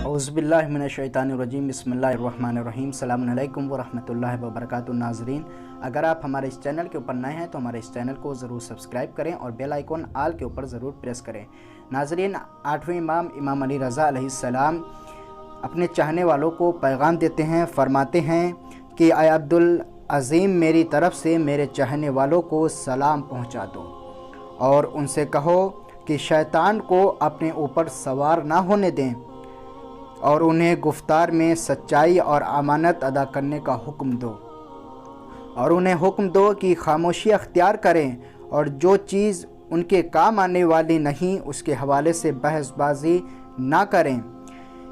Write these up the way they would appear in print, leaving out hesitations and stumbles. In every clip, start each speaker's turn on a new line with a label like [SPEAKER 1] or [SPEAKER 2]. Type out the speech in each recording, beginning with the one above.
[SPEAKER 1] औज़ुबिल्लाहि मिनश्शैतानिर्रजीम बिस्मिल्लाहिर्रहमानिर्रहीम सलाम अलैकुम वरहमतुल्लाहि वबरकातुहू। नाज़रीन, अगर आप हमारे इस चैनल के ऊपर नए हैं तो हमारे इस चैनल को ज़रूर सब्सक्राइब करें और बेल आइकॉन आल के ऊपर ज़रूर प्रेस करें। नाज़रीन, 8वें इमाम अली रज़ा अलैहिस्सलाम अपने चाहने वालों को पैगाम देते हैं, फरमाते हैं कि आय अब्दुल अज़ीम, मेरी तरफ़ से मेरे चाहने वालों को सलाम पहुँचा दो और उनसे कहो कि शैतान को अपने ऊपर सवार ना होने दें और उन्हें गुफ्तार में सच्चाई और अमानत अदा करने का हुक्म दो और उन्हें हुक्म दो कि खामोशी अख्तियार करें और जो चीज़ उनके काम आने वाली नहीं उसके हवाले से बहसबाजी ना करें।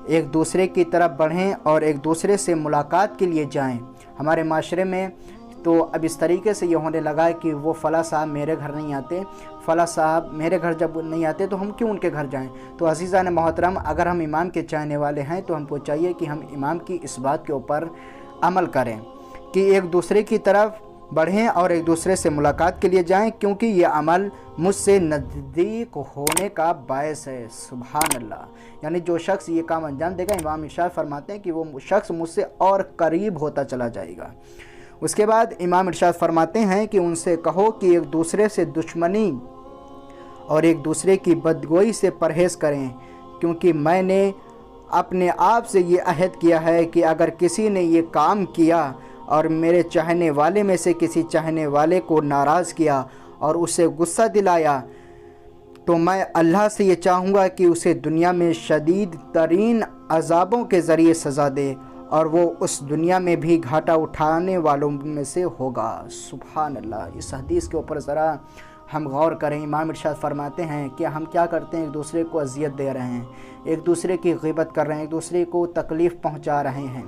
[SPEAKER 1] एक दूसरे की तरफ बढ़ें और एक दूसरे से मुलाकात के लिए जाएं। हमारे माशरे में तो अब इस तरीके से ये होने लगा है कि वो फ़ला साहब मेरे घर नहीं आते, फ़ला साहब मेरे घर जब नहीं आते तो हम क्यों उनके घर जाएं। तो अज़ीज़ान मोहतरम, अगर हम इमाम के चाहने वाले हैं तो हमको चाहिए कि हम इमाम की इस बात के ऊपर अमल करें कि एक दूसरे की तरफ बढ़ें और एक दूसरे से मुलाकात के लिए जाएं, क्योंकि ये अमल मुझसे नज़दीक होने का बायस है। सुभान अल्लाह। यानी जो शख्स ये काम अंजाम देगा, इमाम इरशाद फरमाते हैं कि वो शख्स मुझसे और करीब होता चला जाएगा। उसके बाद इमाम इरशाद फरमाते हैं कि उनसे कहो कि एक दूसरे से दुश्मनी और एक दूसरे की बदगोई से परहेज़ करें, क्योंकि मैंने अपने आप से ये अहद किया है कि अगर किसी ने ये काम किया और मेरे चाहने वाले में से किसी चाहने वाले को नाराज़ किया और उसे गुस्सा दिलाया, तो मैं अल्लाह से ये चाहूँगा कि उसे दुनिया में शदीद तरीन अज़ाबों के ज़रिए सज़ा दे और वो उस दुनिया में भी घाटा उठाने वालों में से होगा। सुभान अल्लाह। इस हदीस के ऊपर ज़रा हम गौर करें। इमाम इरशाद फरमाते हैं कि हम क्या करते हैं, एक दूसरे को अजियत दे रहे हैं, एक दूसरे की ग़ीबत कर रहे हैं, एक दूसरे को तकलीफ़ पहुंचा रहे हैं।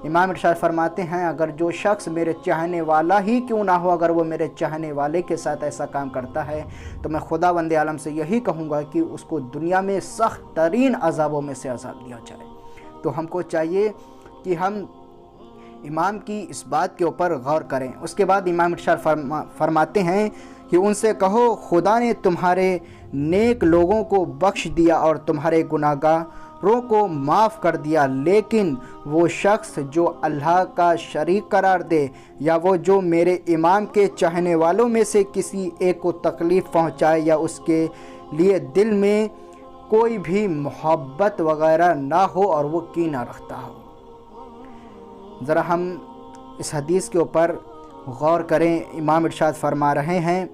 [SPEAKER 1] इमाम इरशाद फरमाते हैं, अगर जो शख्स मेरे चाहने वाला ही क्यों ना हो, अगर वो मेरे चाहने वाले के साथ ऐसा काम करता है तो मैं खुदावंद आलम से यही कहूँगा कि उसको दुनिया में सख्त तरीन अज़ाबों में से अज़ाब दिया जाए। तो हमको चाहिए कि हम इमाम की इस बात के ऊपर गौर करें। उसके बाद इमाम इरशाद फरमाते हैं कि उनसे कहो, खुदा ने तुम्हारे नेक लोगों को बख्श दिया और तुम्हारे गुनाहगारों को माफ़ कर दिया, लेकिन वो शख्स जो अल्लाह का शरीक करार दे या वो जो मेरे इमाम के चाहने वालों में से किसी एक को तकलीफ़ पहुँचाए या उसके लिए दिल में कोई भी मोहब्बत वग़ैरह ना हो और वो कीना रखता हो। ज़रा हम इस हदीस के ऊपर गौर करें। इमाम इरशाद फरमा रहे हैं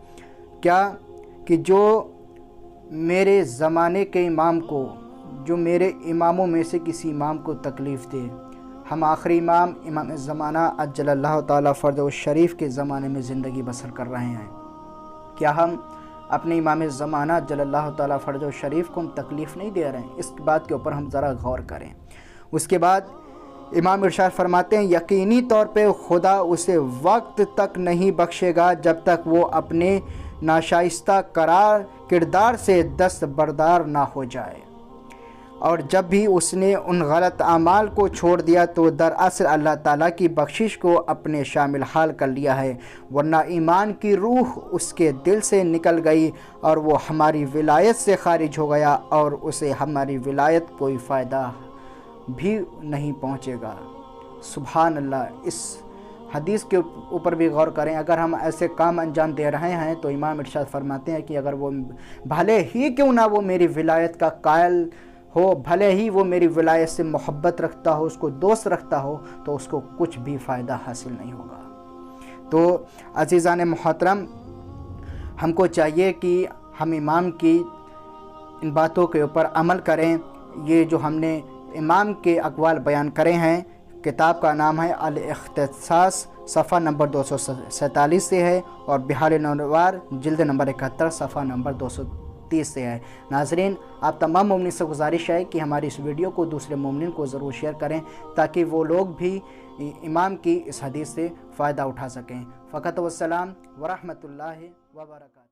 [SPEAKER 1] क्या कि जो मेरे ज़माने के इमाम को, जो मेरे इमामों में से किसी इमाम को तकलीफ़ दे, हम आखिरी इमाम ज़माना अज्जलल्लाहु ताला फ़र्ज़हु शरीफ के ज़माने में ज़िंदगी बसर कर रहे हैं, क्या हम अपने इमाम ज़माना अज्जलल्लाहु ताला फ़र्ज़हु शरीफ को हम तकलीफ़ नहीं दे रहे हैं? इस बात के ऊपर हम ज़रा गौर करें। उसके बाद इमाम इरशाद फरमाते हैं, यकीनी तौर पे खुदा उसे वक्त तक नहीं बख्शेगा जब तक वो अपने नाशाइस्ता किरदार से दस्तबरदार ना हो जाए, और जब भी उसने उन गलत आमाल को छोड़ दिया तो दरअसल अल्लाह ताला की बख्शिश को अपने शामिल हाल कर लिया है, वरना ईमान की रूह उसके दिल से निकल गई और वो हमारी विलायत से खारिज हो गया और उसे हमारी विलायत कोई फ़ायदा भी नहीं पहुंचेगा। सुभान अल्लाह। इस हदीस के ऊपर भी गौर करें। अगर हम ऐसे काम अंजाम दे रहे हैं तो इमाम इरशाद फरमाते हैं कि अगर वो भले ही क्यों ना वो मेरी विलायत का कायल हो, भले ही वो मेरी विलायत से मोहब्बत रखता हो, उसको दोस्त रखता हो, तो उसको कुछ भी फ़ायदा हासिल नहीं होगा। तो अज़ीज़ान मोहतरम, हमको चाहिए कि हम इमाम की इन बातों के ऊपर अमल करें। ये जो हमने इमाम के अक़वाल बयान करे हैं, किताब का नाम है अल-इख्तिसास, सफ़ा नंबर 247 से है और बिहार नौरवार जिल्द नंबर 71 सफ़ा नंबर 230 से है। नाज़रीन, आप तमाम मोमिन से गुजारिश है कि हमारी इस वीडियो को दूसरे मोमिन को ज़रूर शेयर करें ताकि वो लोग भी इमाम की इस हदीस से फ़ायदा उठा सकें। फ़क़त वस्सलाम व रहमतुल्लाहि व बरकातहू।